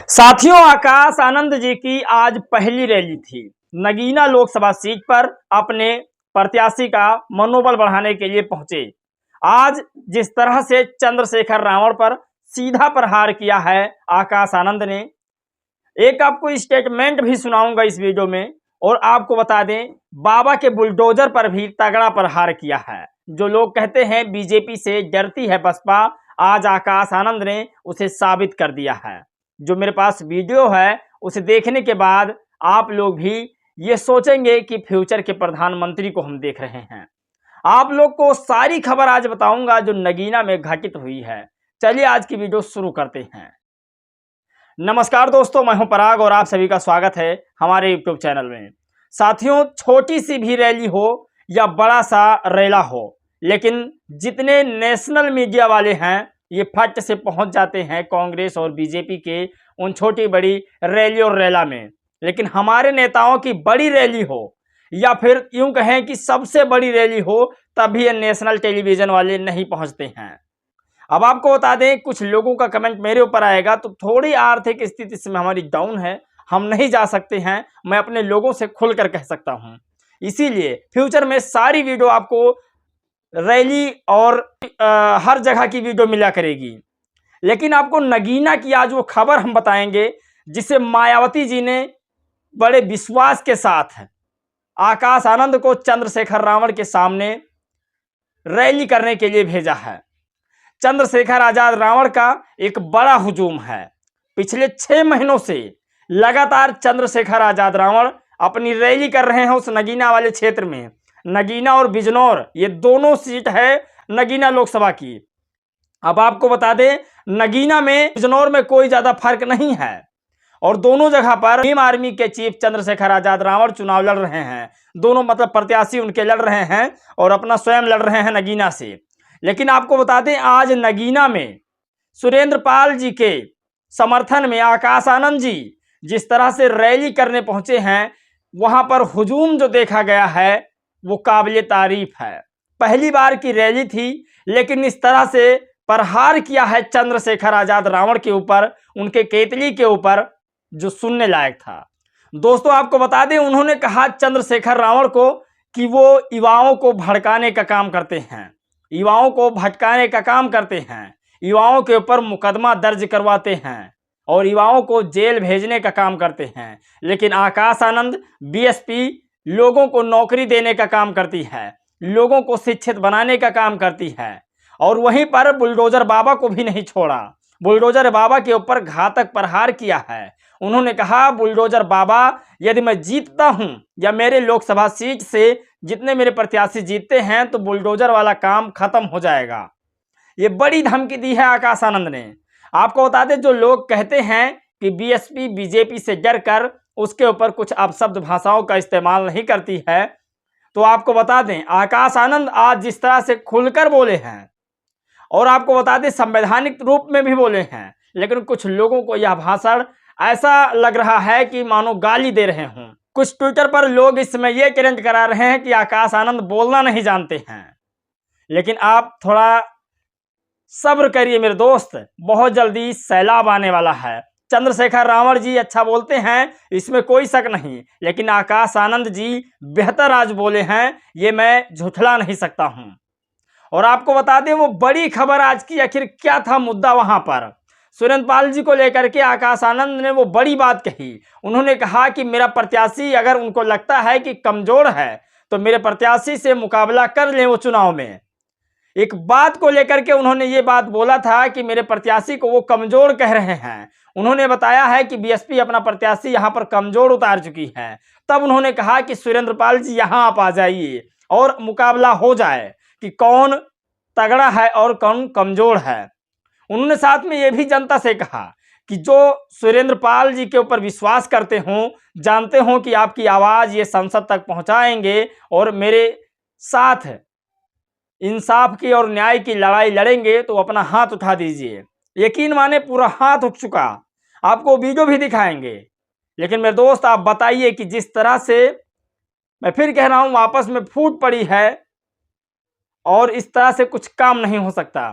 साथियों, आकाश आनंद जी की आज पहली रैली थी। नगीना लोकसभा सीट पर अपने प्रत्याशी का मनोबल बढ़ाने के लिए पहुंचे। आज जिस तरह से चंद्रशेखर रावण पर सीधा प्रहार किया है आकाश आनंद ने, एक आपको स्टेटमेंट भी सुनाऊंगा इस वीडियो में। और आपको बता दें, बाबा के बुलडोजर पर भी तगड़ा प्रहार किया है। जो लोग कहते हैं बीजेपी से डरती है बसपा, आज आकाश आनंद ने उसे साबित कर दिया है। जो मेरे पास वीडियो है उसे देखने के बाद आप लोग भी ये सोचेंगे कि फ्यूचर के प्रधानमंत्री को हम देख रहे हैं। आप लोग को सारी खबर आज बताऊंगा जो नगीना में घटित हुई है। चलिए आज की वीडियो शुरू करते हैं। नमस्कार दोस्तों, मैं हूं पराग और आप सभी का स्वागत है हमारे यूट्यूब चैनल में। साथियों, छोटी सी भी रैली हो या बड़ा सा रैला हो, लेकिन जितने नेशनल मीडिया वाले हैं ये फट से पहुंच जाते हैं कांग्रेस और बीजेपी के उन छोटी बड़ी रैली और रैला में। लेकिन हमारे नेताओं की बड़ी रैली हो या फिर यूं कहें कि सबसे बड़ी रैली हो, तभी ये नेशनल टेलीविजन वाले नहीं पहुंचते हैं। अब आपको बता दें, कुछ लोगों का कमेंट मेरे ऊपर आएगा तो थोड़ी आर्थिक स्थिति से हमारी डाउन है, हम नहीं जा सकते हैं, मैं अपने लोगों से खुलकर कह सकता हूं। इसीलिए फ्यूचर में सारी वीडियो आपको रैली और हर जगह की वीडियो मिला करेगी। लेकिन आपको नगीना की आज वो खबर हम बताएंगे जिसे मायावती जी ने बड़े विश्वास के साथ आकाश आनंद को चंद्रशेखर रावण के सामने रैली करने के लिए भेजा है। चंद्रशेखर आजाद रावण का एक बड़ा हुजूम है। पिछले 6 महीनों से लगातार चंद्रशेखर आजाद रावण अपनी रैली कर रहे हैं उस नगीना वाले क्षेत्र में। नगीना और बिजनौर ये दोनों सीट है नगीना लोकसभा की। अब आपको बता दें, नगीना में बिजनौर में कोई ज्यादा फर्क नहीं है और दोनों जगह पर भीम आर्मी के चीफ चंद्रशेखर आजाद रावण चुनाव लड़ रहे हैं। दोनों मतलब प्रत्याशी उनके लड़ रहे हैं और अपना स्वयं लड़ रहे हैं नगीना से। लेकिन आपको बता दें, आज नगीना में सुरेंद्र पाल जी के समर्थन में आकाश आनंद जी जिस तरह से रैली करने पहुंचे हैं, वहां पर हुजूम जो देखा गया है वो काबिले तारीफ है। पहली बार की रैली थी, लेकिन इस तरह से प्रहार किया है चंद्रशेखर आजाद रावण के ऊपर, उनके केतली के ऊपर, जो सुनने लायक था। दोस्तों, आपको बता दें, उन्होंने कहा चंद्रशेखर रावण को कि वो युवाओं को भड़काने का काम करते हैं, युवाओं को भटकाने का काम करते हैं, युवाओं के ऊपर मुकदमा दर्ज करवाते हैं और युवाओं को जेल भेजने का काम करते हैं। लेकिन आकाश आनंद बीएसपी लोगों को नौकरी देने का काम करती है, लोगों को शिक्षित बनाने का काम करती है। और वहीं पर बुलडोजर बाबा को भी नहीं छोड़ा, बुलडोजर बाबा के ऊपर घातक प्रहार किया है। उन्होंने कहा, बुलडोजर बाबा, यदि मैं जीतता हूं या मेरे लोकसभा सीट से जितने मेरे प्रत्याशी जीतते हैं तो बुलडोजर वाला काम खत्म हो जाएगा। ये बड़ी धमकी दी है आकाश आनंद ने। आपको बता दें, जो लोग कहते हैं कि बीएसपी बीजेपी से डर कर उसके ऊपर कुछ अपशब्द भाषाओं का इस्तेमाल नहीं करती है, तो आपको बता दें आकाश आनंद आज जिस तरह से खुलकर बोले हैं और आपको बता दें संवैधानिक रूप में भी बोले हैं, लेकिन कुछ लोगों को यह भाषण ऐसा लग रहा है कि मानो गाली दे रहे हों। कुछ ट्विटर पर लोग इस समय यह ट्रेंड करा रहे हैं कि आकाश आनंद बोलना नहीं जानते हैं। लेकिन आप थोड़ा सब्र करिए मेरे दोस्त, बहुत जल्दी सैलाब आने वाला है। चंद्रशेखर रावण जी अच्छा बोलते हैं, इसमें कोई शक नहीं, लेकिन आकाश आनंद जी बेहतर आज बोले हैं, ये मैं झुठला नहीं सकता हूं। और आपको बता दें, वो बड़ी खबर आज की आखिर क्या था मुद्दा वहां पर। सुरेंद्र पाल जी को लेकर के आकाश आनंद ने वो बड़ी बात कही। उन्होंने कहा कि मेरा प्रत्याशी, अगर उनको लगता है कि कमजोर है तो मेरे प्रत्याशी से मुकाबला कर लें वो चुनाव में। एक बात को लेकर के उन्होंने ये बात बोला था कि मेरे प्रत्याशी को वो कमजोर कह रहे हैं। उन्होंने बताया है कि बीएसपी अपना प्रत्याशी यहां पर कमजोर उतार चुकी है। तब उन्होंने कहा कि सुरेंद्र पाल जी यहां आप आ जाइए और मुकाबला हो जाए कि कौन तगड़ा है और कौन कमजोर है। उन्होंने साथ में यह भी जनता से कहा कि जो सुरेंद्र पाल जी के ऊपर विश्वास करते हों, जानते हों कि आपकी आवाज ये संसद तक पहुंचाएंगे और मेरे साथ इंसाफ की और न्याय की लड़ाई लड़ेंगे, तो अपना हाथ उठा दीजिए। यकीन माने पूरा हाथ उठ चुका, आपको वीडियो भी दिखाएंगे। लेकिन मेरे दोस्त, आप बताइए कि जिस तरह से, मैं फिर कह रहा हूं, आपस में फूट पड़ी है और इस तरह से कुछ काम नहीं हो सकता।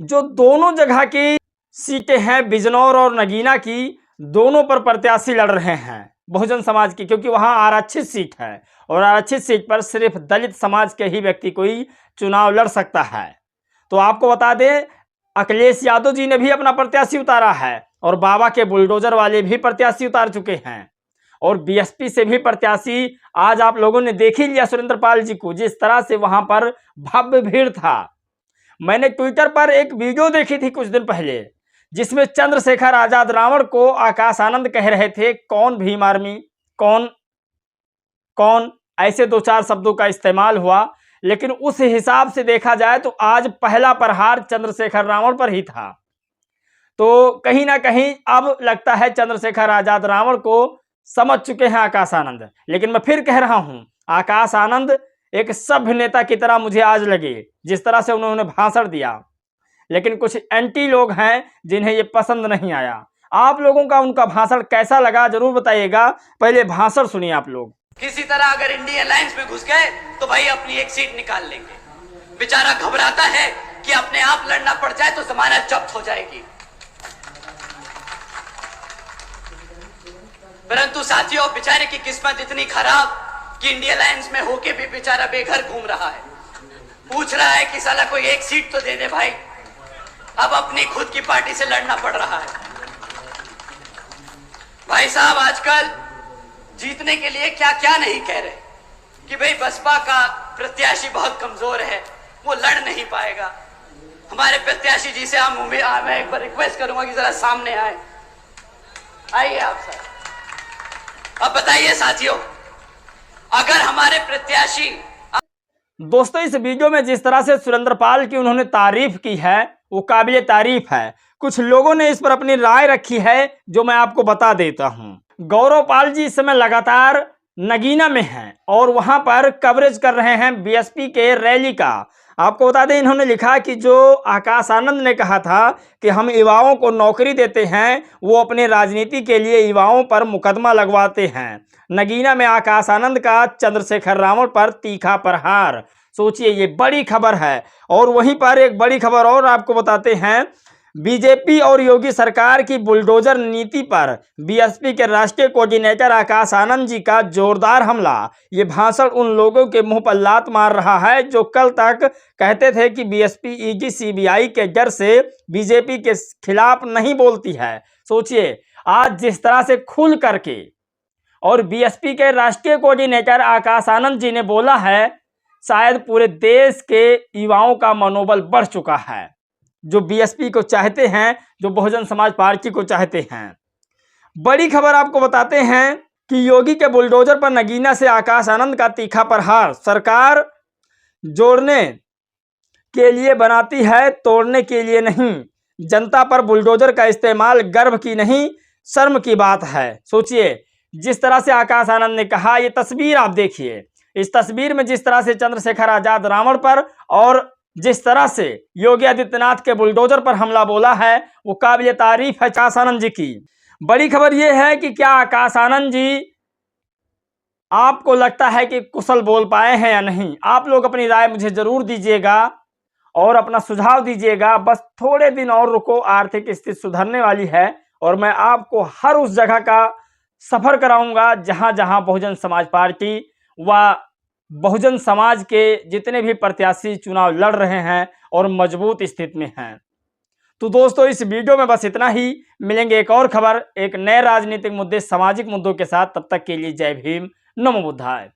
जो दोनों जगह की सीटें हैं बिजनौर और नगीना की, दोनों पर प्रत्याशी लड़ रहे हैं बहुजन समाज की, क्योंकि वहां आरक्षित सीट है और आरक्षित सीट पर सिर्फ दलित समाज के ही व्यक्ति कोई चुनाव लड़ सकता है। तो आपको बता दें, अखिलेश यादव जी ने भी अपना प्रत्याशी उतारा है और बाबा के बुलडोजर वाले भी प्रत्याशी उतार चुके हैं और बीएसपी से भी प्रत्याशी आज आप लोगों ने देख ही लिया सुरेंद्र पाल जी को, जिस तरह से वहां पर भव्य भीड़ था। मैंने ट्विटर पर एक वीडियो देखी थी कुछ दिन पहले, जिसमें चंद्रशेखर आजाद रावण को आकाश आनंद कह रहे थे कौन भीम आर्मी, कौन कौन, ऐसे 2-4 शब्दों का इस्तेमाल हुआ। लेकिन उस हिसाब से देखा जाए तो आज पहला प्रहार चंद्रशेखर रावण पर ही था। तो कहीं ना कहीं अब लगता है चंद्रशेखर आजाद रावण को समझ चुके हैं आकाश आनंद। लेकिन मैं फिर कह रहा हूं, आकाश आनंद एक सभ्य नेता की तरह मुझे आज लगे, जिस तरह से उन्होंने भाषण दिया। लेकिन कुछ एंटी लोग हैं जिन्हें ये पसंद नहीं आया। आप लोगों का उनका भाषण कैसा लगा जरूर बताइएगा। पहले भाषण सुनिए आप लोग। किसी तरह अगर इंडिया अलायंस में घुस गए तो भाई अपनी एक सीट निकाल लेंगे। बेचारा घबराता है कि अपने आप लड़ना पड़ जाए तो जमानत जब्त हो जाएगी। परंतु साथियों, बेचारे की किस्मत इतनी खराब कि इंडिया अलायंस में होके भी बेचारा बेघर घूम रहा है। पूछ रहा है कि साला कोई एक सीट तो दे दे भाई। अब अपनी खुद की पार्टी से लड़ना पड़ रहा है। भाई साहब, आजकल जीतने के लिए क्या क्या नहीं कह रहे कि भाई बसपा का प्रत्याशी बहुत कमजोर है, वो लड़ नहीं पाएगा। हमारे प्रत्याशी जी से मैं एक बार रिक्वेस्ट करूंगा कि जरा सामने आए। आइए आप सर। अब बताइए साथियों, अगर हमारे प्रत्याशी दोस्तों, इस वीडियो में जिस तरह से सुरेंद्र पाल की उन्होंने तारीफ की है वो काबिले तारीफ है। कुछ लोगों ने इस पर अपनी राय रखी है जो मैं आपको बता देता हूं। गौरव पाल जी इस समय लगातार नगीना में हैं और वहां पर कवरेज कर रहे हैं बीएसपी के रैली का। आपको बता दें, इन्होंने लिखा कि जो आकाश आनंद ने कहा था कि हम युवाओं को नौकरी देते हैं, वो अपने राजनीति के लिए युवाओं पर मुकदमा लगवाते हैं। नगीना में आकाश आनंद का चंद्रशेखर रावण पर तीखा प्रहार। सोचिए, ये बड़ी खबर है। और वहीं पर एक बड़ी खबर और आपको बताते हैं, बीजेपी और योगी सरकार की बुलडोजर नीति पर बीएसपी के राष्ट्रीय कोऑर्डिनेटर आकाश आनंद जी का जोरदार हमला। ये भाषण उन लोगों के मुंह पर लात मार रहा है जो कल तक कहते थे कि बीएसपी ईडी सीबीआई के डर से बीजेपी के खिलाफ नहीं बोलती है। सोचिए, आज जिस तरह से खुल करके और बीएसपी के राष्ट्रीय कोऑर्डिनेटर आकाश आनंद जी ने बोला है, शायद पूरे देश के युवाओं का मनोबल बढ़ चुका है, जो बीएसपी को चाहते हैं, जो बहुजन समाज पार्टी को चाहते हैं। बड़ी खबर आपको बताते हैं कि योगी के बुलडोजर पर नगीना से आकाश आनंद का तीखा प्रहार। सरकार जोड़ने के लिए बनाती है, तोड़ने के लिए नहीं। जनता पर बुलडोजर का इस्तेमाल गर्व की नहीं, शर्म की बात है। सोचिए, जिस तरह से आकाश आनंद ने कहा, ये तस्वीर आप देखिए। इस तस्वीर में जिस तरह से चंद्रशेखर आजाद रावण पर और जिस तरह से योगी आदित्यनाथ के बुलडोजर पर हमला बोला है, वो काबिल तारीफ है आकाश आनंद जी की। बड़ी खबर यह है कि क्या आकाश आनंद जी आपको लगता है कि कुशल बोल पाए हैं या नहीं? आप लोग अपनी राय मुझे जरूर दीजिएगा और अपना सुझाव दीजिएगा। बस थोड़े दिन और रुको, आर्थिक स्थिति सुधरने वाली है और मैं आपको हर उस जगह का सफर कराऊंगा जहां जहां बहुजन समाज पार्टी व बहुजन समाज के जितने भी प्रत्याशी चुनाव लड़ रहे हैं और मजबूत स्थिति में हैं। तो दोस्तों, इस वीडियो में बस इतना ही। मिलेंगे एक और खबर, एक नए राजनीतिक मुद्दे, सामाजिक मुद्दों के साथ। तब तक के लिए जय भीम, नमो बुद्धाय।